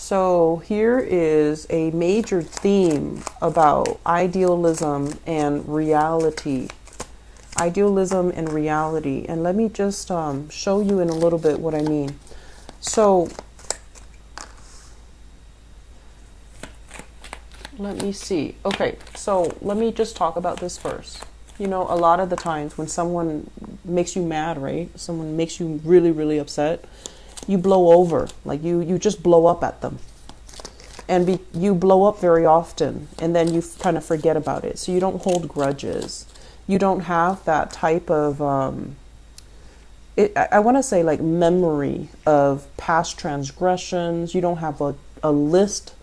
So here is a major theme about idealism and reality. Idealism and reality. And let me just show you in a little bit what I mean. So let me see. Okay, so let me just talk about this first. You know, a lot of the times when someone makes you mad, right? Someone makes you really, really upset, you blow over. Like you just blow up at them. And you blow up very often, and then you kind of forget about it. So you don't hold grudges. You don't have that type of, I want to say like memory of past transgressions. You don't have a list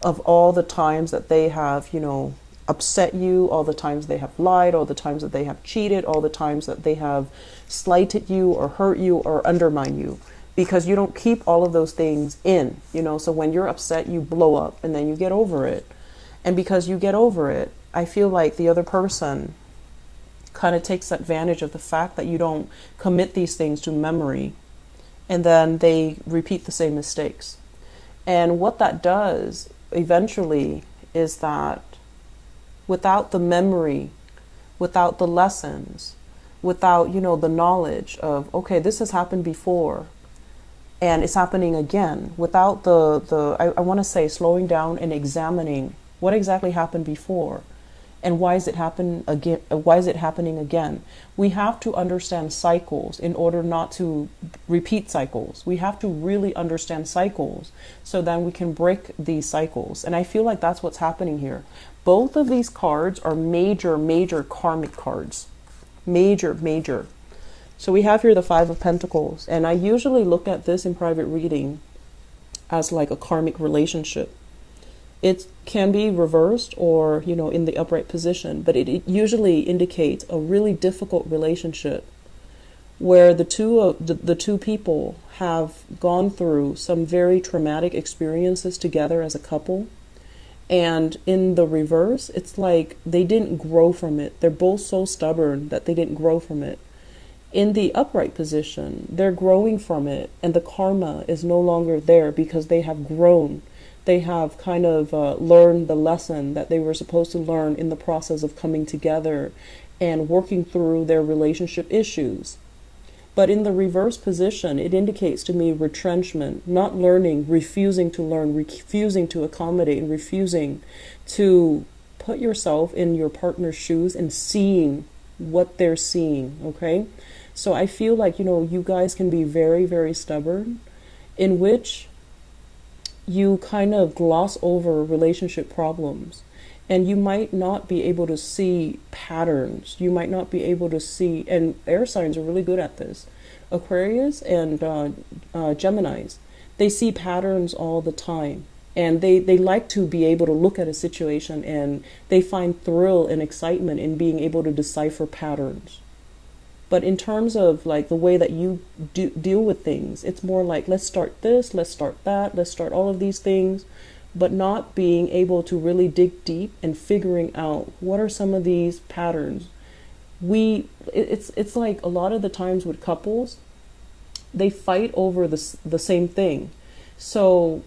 of all the times that they have, you know, upset you, all the times they have lied, all the times that they have cheated, all the times that they have slighted you or hurt you or undermined you. Because you don't keep all of those things in, you know, so when you're upset, you blow up and then you get over it. And because you get over it, I feel like the other person kind of takes advantage of the fact that you don't commit these things to memory, and then they repeat the same mistakes. And what that does eventually is that without the memory, without the lessons, without, you know, the knowledge of, okay, this has happened before, and it's happening again, without I want to say slowing down and examining what exactly happened before and why is it happening again. We have to understand cycles in order not to repeat cycles. We have to really understand cycles so then we can break these cycles. And I feel like that's what's happening here. Both of these cards are major, major karmic cards. Major, major. So we have here the Five of Pentacles, and I usually look at this in private reading as like a karmic relationship. It can be reversed or, you know, in the upright position, but it usually indicates a really difficult relationship where the two people have gone through some very traumatic experiences together as a couple. And in the reverse, it's like they didn't grow from it. They're both so stubborn that they didn't grow from it. In the upright position, they're growing from it, and the karma is no longer there because they have grown. They have kind of learned the lesson that they were supposed to learn in the process of coming together and working through their relationship issues. But in the reverse position, it indicates to me retrenchment, not learning, refusing to learn, refusing to accommodate, and refusing to put yourself in your partner's shoes and seeing what they're seeing, okay? So I feel like, you know, you guys can be very, very stubborn, in which you kind of gloss over relationship problems, and you might not be able to see patterns. You might not be able to see, and air signs are really good at this. Aquarius and Geminis, they see patterns all the time. And they like to be able to look at a situation, and they find thrill and excitement in being able to decipher patterns. But in terms of like the way that you deal with things, it's more like, let's start this, let's start that, let's start all of these things, but not being able to really dig deep and figuring out what are some of these patterns. It's like a lot of the times with couples, they fight over the same thing. So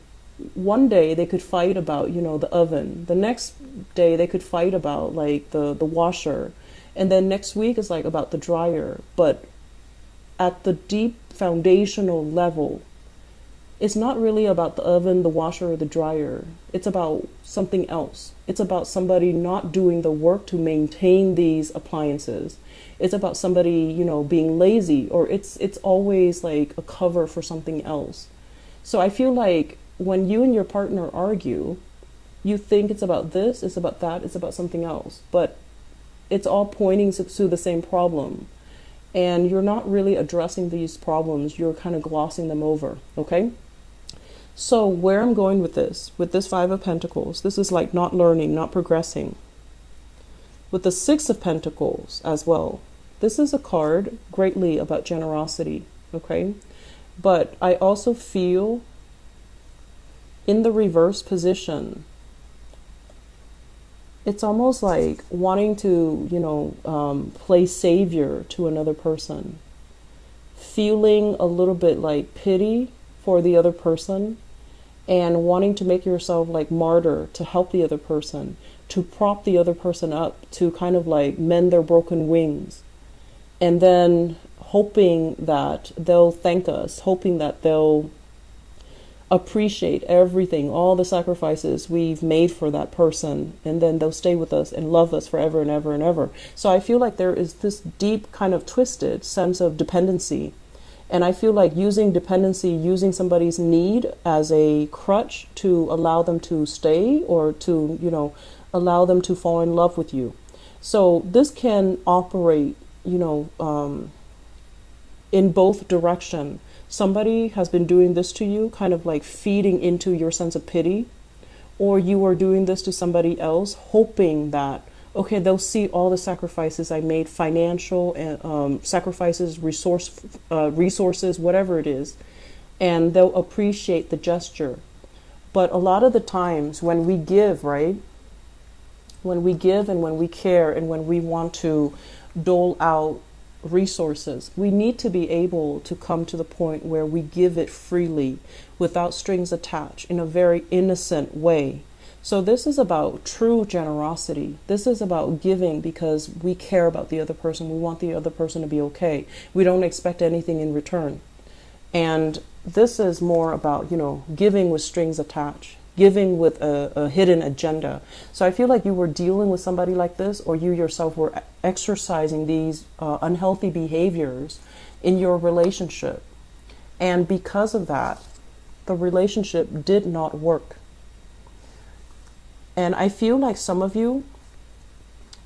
one day they could fight about, you know, the oven. The next day they could fight about like the washer. And then next week is like about the dryer. But at the deep foundational level, it's not really about the oven, the washer, or the dryer. It's about something else. It's about somebody not doing the work to maintain these appliances. It's about somebody, you know, being lazy, or it's always like a cover for something else. So I feel like when you and your partner argue, you think it's about this, it's about that, it's about something else. But it's all pointing to the same problem. And you're not really addressing these problems. You're kind of glossing them over, okay? So where I'm going with this Five of Pentacles, this is like not learning, not progressing. With the Six of Pentacles as well, this is a card greatly about generosity, okay? But I also feel in the reverse position, it's almost like wanting to, you know, play savior to another person. Feeling a little bit like pity for the other person and wanting to make yourself like martyr to help the other person, to prop the other person up, to kind of like mend their broken wings, and then hoping that they'll thank us, hoping that they'll appreciate everything, all the sacrifices we've made for that person, and then they'll stay with us and love us forever and ever and ever. So I feel like there is this deep kind of twisted sense of dependency. And I feel like using dependency, using somebody's need as a crutch to allow them to stay, or to, allow them to fall in love with you. So this can operate, in both direction. Somebody has been doing this to you, kind of like feeding into your sense of pity, or you are doing this to somebody else, hoping that, okay, they'll see all the sacrifices I made, financial sacrifices, resources, whatever it is, and they'll appreciate the gesture. But a lot of the times when we give, right? When we give and when we care and when we want to dole out resources, we need to be able to come to the point where we give it freely, without strings attached, in a very innocent way. So this is about true generosity. This is about giving because we care about the other person. We want the other person to be okay. We don't expect anything in return. And this is more about, giving with strings attached, giving with a hidden agenda. So I feel like you were dealing with somebody like this, or you yourself were exercising these unhealthy behaviors in your relationship. And because of that, the relationship did not work. And I feel like some of you,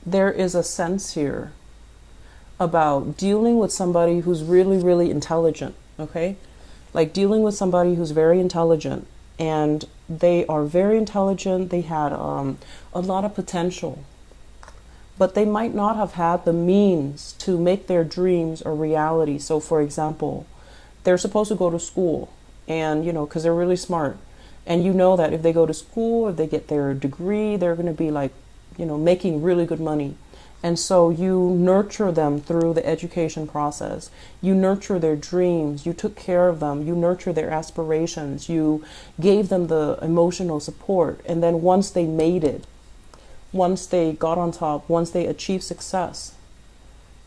there is a sense here about dealing with somebody who's really, really intelligent, okay? Like dealing with somebody who's very intelligent, and they are very intelligent, they had a lot of potential, but they might not have had the means to make their dreams a reality. So for example, they're supposed to go to school, and because they're really smart, and that if they go to school, if they get their degree, they're going to be like, making really good money. And so you nurture them through the education process. You nurture their dreams. You took care of them. You nurture their aspirations. You gave them the emotional support. And then once they made it, once they got on top, once they achieved success,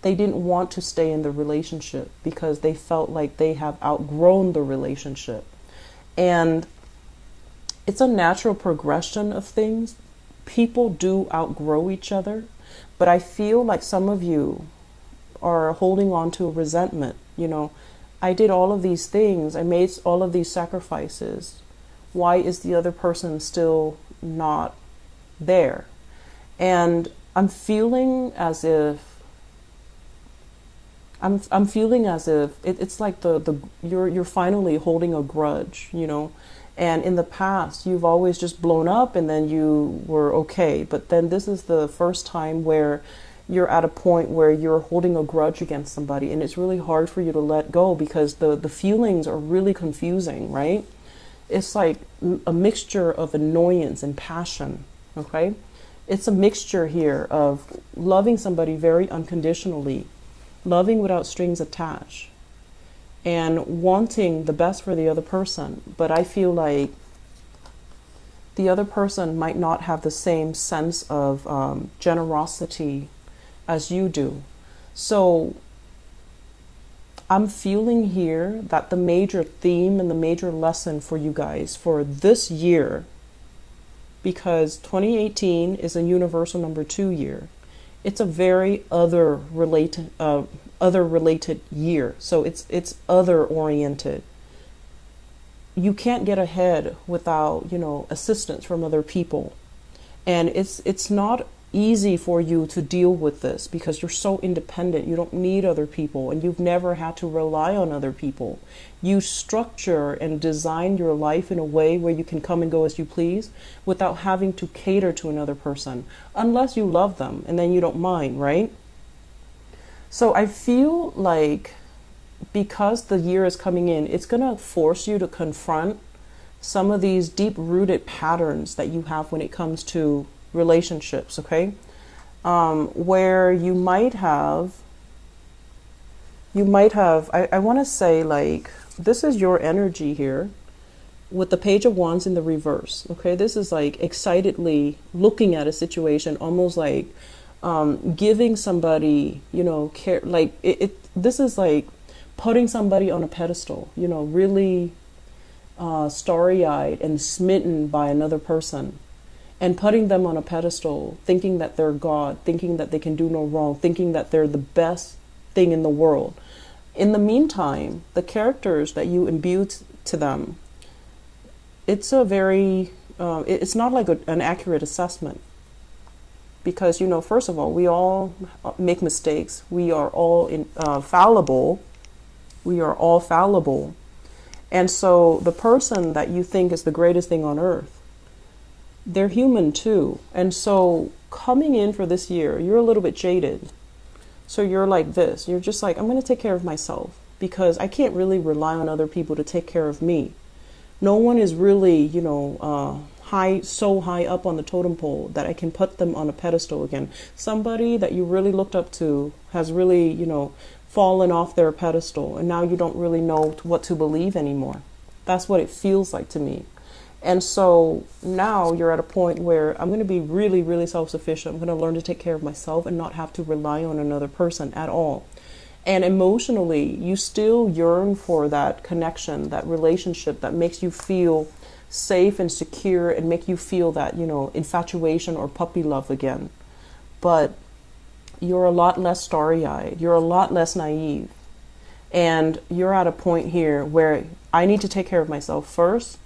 they didn't want to stay in the relationship because they felt like they have outgrown the relationship. And it's a natural progression of things. People do outgrow each other. But I feel like some of you are holding on to resentment. I did all of these things. I made all of these sacrifices. Why is the other person still not there? And I'm feeling as if it's like you're finally holding a grudge, And in the past, you've always just blown up and then you were okay. But then this is the first time where you're at a point where you're holding a grudge against somebody. And it's really hard for you to let go because the feelings are really confusing, right? It's like a mixture of annoyance and passion, okay? It's a mixture here of loving somebody very unconditionally, loving without strings attached, and wanting the best for the other person. But I feel like the other person might not have the same sense of generosity as you do. So I'm feeling here that the major theme and the major lesson for you guys for this year, because 2018 is a universal number 2 year, it's a very other related year. So it's other oriented. You can't get ahead without, assistance from other people. And it's not easy for you to deal with this because you're so independent. You don't need other people, and you've never had to rely on other people. You structure and design your life in a way where you can come and go as you please without having to cater to another person, unless you love them, and then you don't mind, right? So I feel like because the year is coming in, it's going to force you to confront some of these deep-rooted patterns that you have when it comes to relationships, okay? Where you might have, I want to say, like, this is your energy here. with the Page of Wands in the reverse. Okay, this is like excitedly looking at a situation, almost like giving somebody, you know, care. Like this is like putting somebody on a pedestal, you know, really starry-eyed and smitten by another person, and putting them on a pedestal, thinking that they're God, thinking that they can do no wrong, thinking that they're the best thing in the world. In the meantime, the characters that you imbue to them, it's a very, it's not like an accurate assessment. Because, you know, first of all, we all make mistakes. We are all fallible. We are all fallible. And so the person that you think is the greatest thing on earth, they're human too. And so coming in for this year, you're a little bit jaded. So you're like this. You're just like, I'm going to take care of myself because I can't really rely on other people to take care of me. No one is really, you know, so high up on the totem pole that I can put them on a pedestal again. Somebody that you really looked up to has really, you know, fallen off their pedestal, and now you don't really know what to believe anymore. That's what it feels like to me. And so now you're at a point where I'm going to be really, really self-sufficient. I'm going to learn to take care of myself and not have to rely on another person at all. And emotionally, you still yearn for that connection, that relationship that makes you feel safe and secure and make you feel that, you know, infatuation or puppy love again. But you're a lot less starry-eyed. You're a lot less naive. And you're at a point here where I need to take care of myself first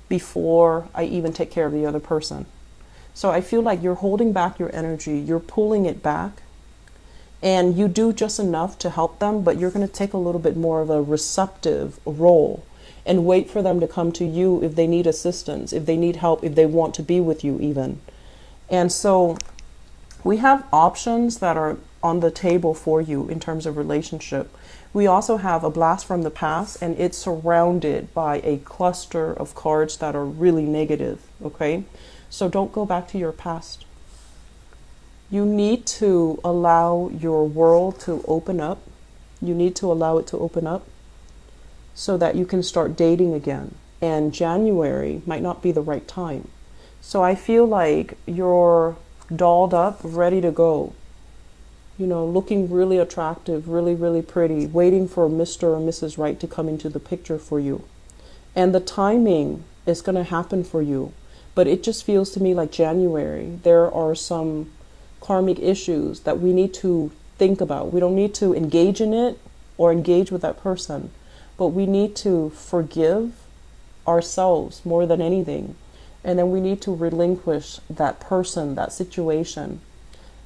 before I even take care of the other person. So I feel like you're holding back your energy. You're pulling it back. And you do just enough to help them, but you're going to take a little bit more of a receptive role and wait for them to come to you if they need assistance, if they need help, if they want to be with you even. And so we have options that are on the table for you in terms of relationship. We also have a blast from the past, and it's surrounded by a cluster of cards that are really negative, okay? So don't go back to your past. You need to allow your world to open up. You need to allow it to open up so that you can start dating again. And January might not be the right time. So I feel like you're dolled up, ready to go. You know, looking really attractive, really, really pretty, waiting for Mr. or Mrs. Right to come into the picture for you. And the timing is going to happen for you. But it just feels to me like January, there are some karmic issues that we need to think about. We don't need to engage in it or engage with that person, but we need to forgive ourselves more than anything. And then we need to relinquish that person, that situation.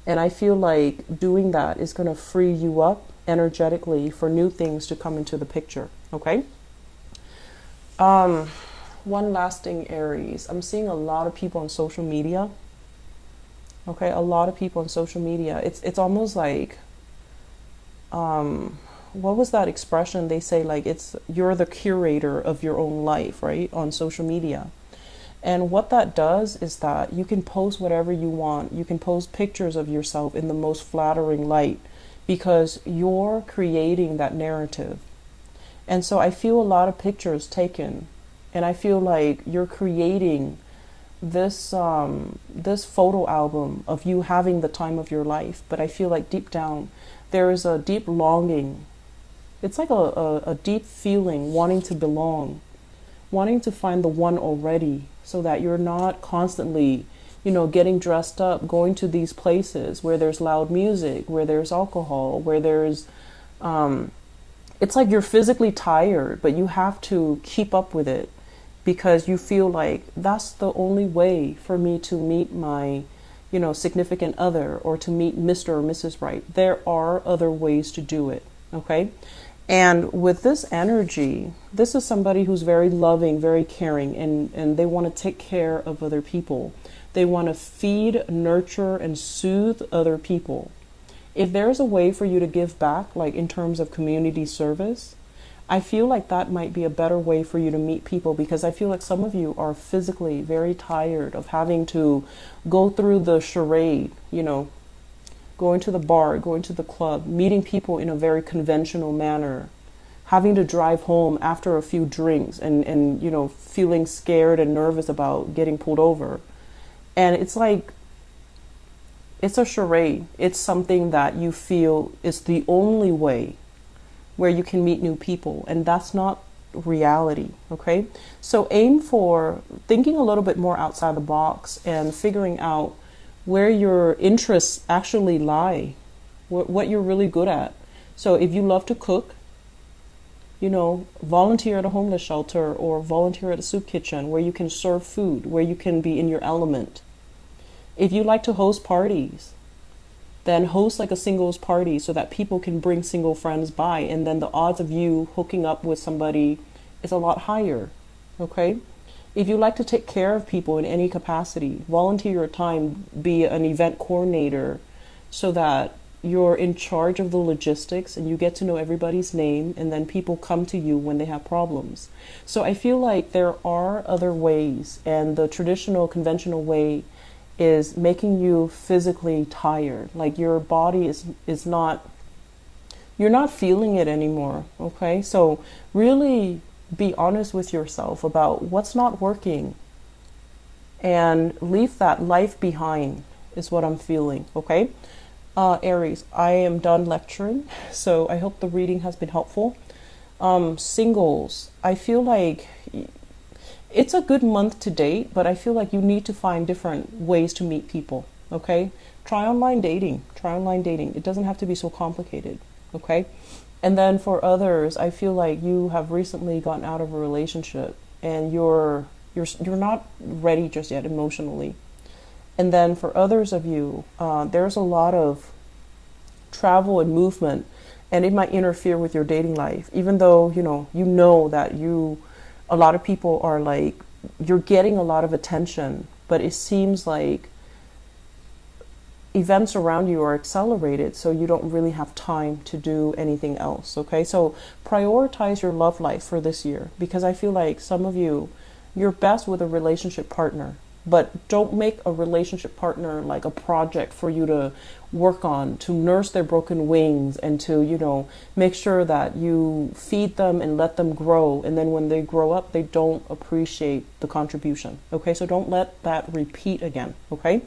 And I feel like doing that is going to free you up energetically for new things to come into the picture. Okay? One last thing, Aries. I'm seeing a lot of people on social media. Okay, a lot of people on social media. It's almost like, what was that expression they say? Like you're the curator of your own life, right? On social media. And what that does is that you can post whatever you want. You can post pictures of yourself in the most flattering light because you're creating that narrative. And so I feel a lot of pictures taken, and I feel like you're creating this photo album of you having the time of your life. But I feel like deep down there is a deep longing. It's like a deep feeling, wanting to belong, wanting to find the one already, so that you're not constantly, you know, getting dressed up, going to these places where there's loud music, where there's alcohol, where there's it's like you're physically tired, but you have to keep up with it because you feel like that's the only way for me to meet my, you know, significant other, or to meet Mr. or Mrs. Right. There are other ways to do it, okay? And with this energy, this is somebody who's very loving, very caring, and they want to take care of other people. They want to feed, nurture, and soothe other people. If there's a way for you to give back, like in terms of community service, I feel like that might be a better way for you to meet people, because I feel like some of you are physically very tired of having to go through the charade, you know, going to the bar, going to the club, meeting people in a very conventional manner, having to drive home after a few drinks and you know, feeling scared and nervous about getting pulled over. And it's like, it's a charade. It's something that you feel is the only way where you can meet new people, and that's not reality. Okay, so aim for thinking a little bit more outside the box and figuring out where your interests actually lie, what you're really good at. So if you love to cook, you know, volunteer at a homeless shelter or volunteer at a soup kitchen where you can serve food, where you can be in your element. If you like to host parties, then host like a singles party so that people can bring single friends by, and then the odds of you hooking up with somebody is a lot higher. Okay? If you like to take care of people in any capacity, volunteer your time, be an event coordinator so that you're in charge of the logistics and you get to know everybody's name, and then people come to you when they have problems. So I feel like there are other ways, and the traditional conventional way is making you physically tired. Like your body is not, you're not feeling it anymore. Okay, so really be honest with yourself about what's not working and leave that life behind is what I'm feeling. Okay, Aries, I am done lecturing, so I hope the reading has been helpful. Singles, I feel like it's a good month to date, but I feel like you need to find different ways to meet people. Okay, try online dating. It doesn't have to be so complicated. Okay, and then for others, I feel like you have recently gotten out of a relationship and you're not ready just yet emotionally. And then for others of you, there's a lot of travel and movement, and it might interfere with your dating life, even though you know that a lot of people are like, you're getting a lot of attention, but it seems like events around you are accelerated, so you don't really have time to do anything else. Okay, so prioritize your love life for this year, because I feel like some of you, you're best with a relationship partner, but don't make a relationship partner like a project for you to work on, to nurse their broken wings and to, make sure that you feed them and let them grow. And then when they grow up, they don't appreciate the contribution. Okay, so don't let that repeat again. Okay.